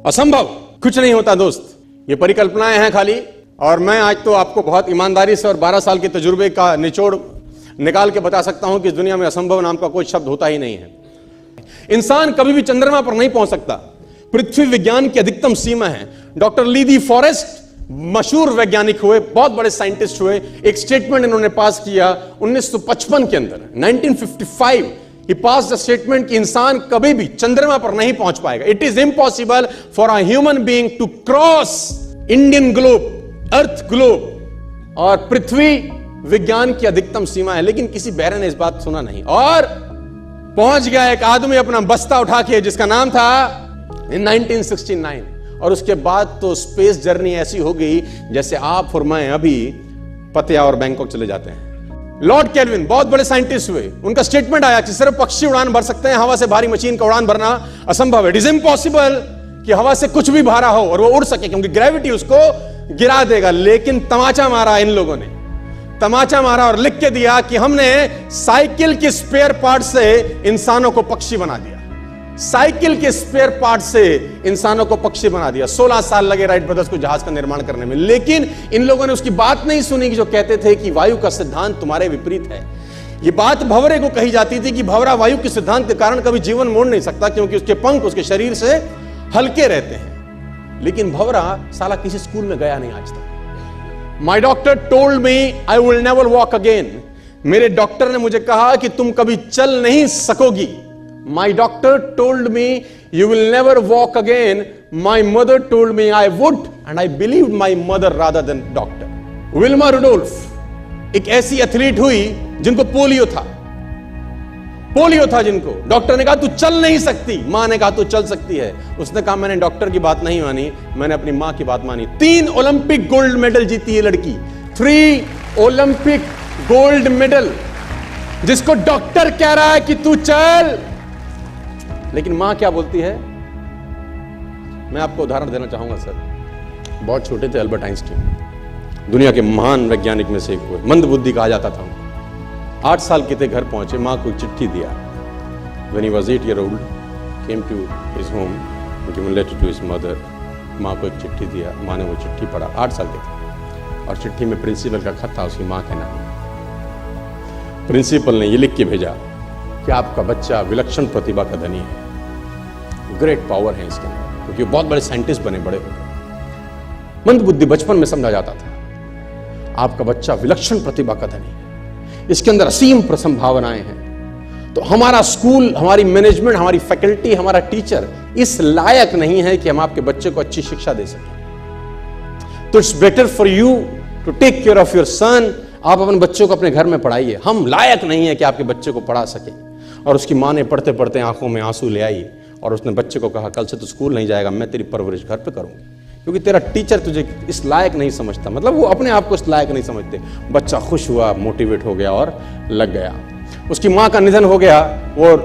असंभव कुछ नहीं होता दोस्त, ये परिकल्पनाएं हैं खाली। और मैं आज तो आपको बहुत ईमानदारी से और 12 साल के तजुर्बे का निचोड़ निकाल के बता सकता हूं कि इस दुनिया में असंभव नाम का कोई शब्द होता ही नहीं है। इंसान कभी भी चंद्रमा पर नहीं पहुंच सकता, पृथ्वी विज्ञान की अधिकतम सीमा है। डॉक्टर ली दी फॉरेस्ट मशहूर वैज्ञानिक हुए, बहुत बड़े साइंटिस्ट हुए। एक स्टेटमेंट इन्होंने पास किया 1955 के अंदर, 1955 ही पास द स्टेटमेंट कि इंसान कभी भी चंद्रमा पर नहीं पहुंच पाएगा। It is impossible for a human being to cross Indian globe, earth globe, और पृथ्वी विज्ञान की अधिकतम सीमा है। लेकिन किसी बहरे ने इस बात सुना नहीं और पहुंच गया एक आदमी अपना बस्ता उठा के, जिसका नाम था इन 1969। और उसके बाद तो स्पेस जर्नी ऐसी हो गई जैसे आप और मैं अभी पतिया और बैंकॉक चले जाते हैं। लॉर्ड केल्विन बहुत बड़े साइंटिस्ट हुए, उनका स्टेटमेंट आया कि सिर्फ पक्षी उड़ान भर सकते हैं, हवा से भारी मशीन का उड़ान भरना असंभव है। इट इज इम्पॉसिबल कि हवा से कुछ भी भारा हो और वो उड़ सके, क्योंकि ग्रेविटी उसको गिरा देगा। लेकिन तमाचा मारा इन लोगों ने, तमाचा मारा और लिख के दिया कि हमने साइकिल के स्पेयर पार्ट से इंसानों को पक्षी बना दिया। साइकिल के स्पेयर पार्ट से इंसानों को पक्षी बना दिया। 16 साल लगे राइट ब्रदर्स को जहाज का निर्माण करने में, लेकिन इन लोगों ने उसकी बात नहीं सुनी कि जो कहते थे कि वायु का सिद्धांत तुम्हारे विपरीत है। यह बात भंवरे को कही जाती थी कि भंवरा वायु के सिद्धांत के कारण कभी जीवन मोड़ नहीं सकता, क्योंकि उसके पंख उसके शरीर से हल्के रहते हैं। लेकिन भंवरा साला किसी स्कूल में गया नहीं आज तक। माई doctor told me I will never walk again. मेरे डॉक्टर ने मुझे कहा कि तुम कभी चल नहीं सकोगी। My doctor told me you will never walk again. My mother told me I would, and I believed my mother rather than doctor. Wilma Rudolph एक ऐसी एथलीट हुई जिनको पोलियो था जिनको डॉक्टर ने कहा तू चल नहीं सकती, मां ने कहा तू चल सकती है। उसने कहा मैंने डॉक्टर की बात नहीं मानी, मैंने अपनी मां की बात मानी। 3 ओलंपिक गोल्ड मेडल जीती ये लड़की, 3 ओलंपिक गोल्ड मेडल, जिसको डॉक्टर कह रहा है कि तू चल। लेकिन मां क्या बोलती है? मैं आपको उदाहरण देना चाहूंगा सर। बहुत छोटे थे अल्बर्ट आइंस्टीन, दुनिया के महान वैज्ञानिक में से एक हुए, मंद बुद्धि कहा जाता था। 8 साल के थे, घर पहुंचे, मां को चिट्ठी दिया। When he was 8 years old, came to his home, given a letter to his mother. मां को एक चिट्ठी दिया, मां ने वो चिट्ठी पढ़ा। 8 साल के थे और चिट्ठी में प्रिंसिपल का खत था उसकी मां के नाम। प्रिंसिपल ने ये लिख के भेजा कि आपका बच्चा विलक्षण प्रतिभा का धनी है, ग्रेट पावर है इसके अंदर, क्योंकि बहुत बड़े साइंटिस्ट बने, बड़े हो गए। मंद बुद्धि बचपन में समझा जाता था। आपका बच्चा विलक्षण प्रतिभा का धनी है, इसके अंदर असीम संभावनाएं हैं। तो हमारा स्कूल, हमारी मैनेजमेंट, हमारी फैकल्टी, हमारा टीचर इस लायक नहीं है कि हम आपके बच्चे को अच्छी शिक्षा दे सकें। तो it's better for you to take care of your son. आप अपने बच्चों को अपने घर में पढ़ाइए, हम लायक नहीं है कि आपके बच्चे को पढ़ा सके। और उसकी मां ने पढ़ते पढ़ते आंखों में आंसू ले आई और उसने बच्चे को कहा कल से तू स्कूल नहीं जाएगा, मैं तेरी परवरिश घर पे करूंगी, क्योंकि तेरा टीचर तुझे इस लायक नहीं समझता। मतलब वो अपने आप को इस लायक नहीं समझते। बच्चा खुश हुआ, मोटिवेट हो गया और लग गया। उसकी मां का निधन हो गया, वो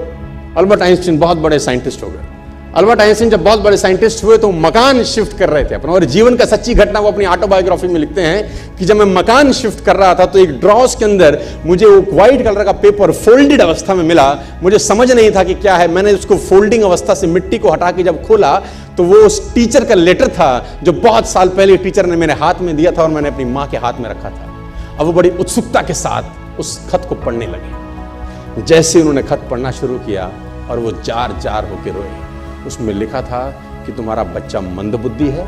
अल्बर्ट आइंस्टीन बहुत बड़े साइंटिस्ट हो गए। अल्बर्ट आइंस्टीन जब बहुत बड़े साइंटिस्ट हुए तो मकान शिफ्ट कर रहे थे अपना, और जीवन का सच्ची घटना वो अपनी ऑटोबायोग्राफी में लिखते हैं कि जब मैं मकान शिफ्ट कर रहा था तो एक ड्रॉस के अंदर मुझे वो व्हाइट कलर का पेपर फोल्डेड अवस्था में मिला। मुझे समझ नहीं था कि क्या है। मैंने उसको फोल्डिंग अवस्था से मिट्टी को हटा के जब खोला तो वो उस टीचर का लेटर था जो बहुत साल पहले टीचर ने मेरे हाथ में दिया था और मैंने अपनी मां के हाथ में रखा था। अब वो बड़ी उत्सुकता के साथ उस खत को पढ़ने लगे। जैसे उन्होंने खत पढ़ना शुरू किया और वो जार जार होकर रोए। उसमें लिखा था कि तुम्हारा बच्चा मंदबुद्धि है,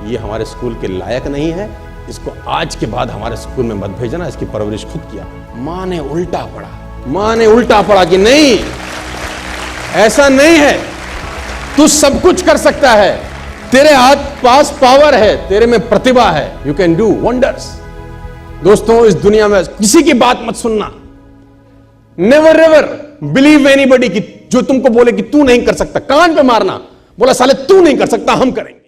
ये हमारे स्कूल के लायक नहीं है, इसको आज के बाद हमारे स्कूल में मत भेजना, इसकी परवरिश खुद किया। मां ने उल्टा पढ़ा, मां ने उल्टा पढ़ा कि नहीं, ऐसा नहीं है, तू सब कुछ कर सकता है, तेरे हाथ पास पावर है, तेरे में प्रतिभा है, यू कैन डू वंडर्स। दोस्तों, इस दुनिया में किसी की बात मत सुनना। नेवर एवर बिलीव एनीबॉडी कि जो तुमको बोले कि तू नहीं कर सकता, कान पे मारना, बोला साले तू नहीं कर सकता, हम करेंगे।